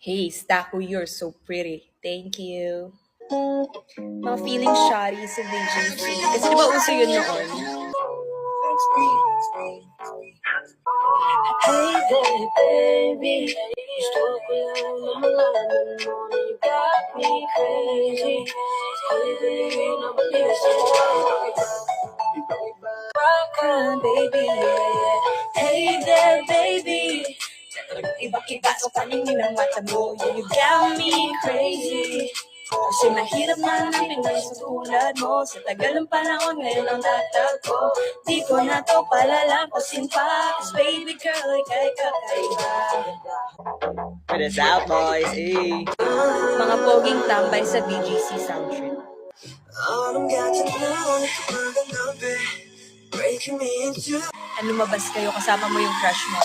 Hey, Staku, you're so pretty. Thank you. Mga feeling shoddy sa VGC. Kasi di ba uso yun noon? Hey there, baby. You spoke without my line in the morning. You got me crazy. Hey, baby, no believe rock on, baby, yeah. Hey there, baby. Iba kita sa paningin ng mata mo. You got me crazy. Kasi mahirap na hanapin ngayon sa tulad mo. Sa tagal ng panahon ngayon ang natagpo. Di ko na to palalampasin pa. Cause baby girl, ika'y kakaiba. Put us out, boys, eh. Mga poging tambay sa BGC Soundtrip. Lumabas kayo kasama mo yung crush mo.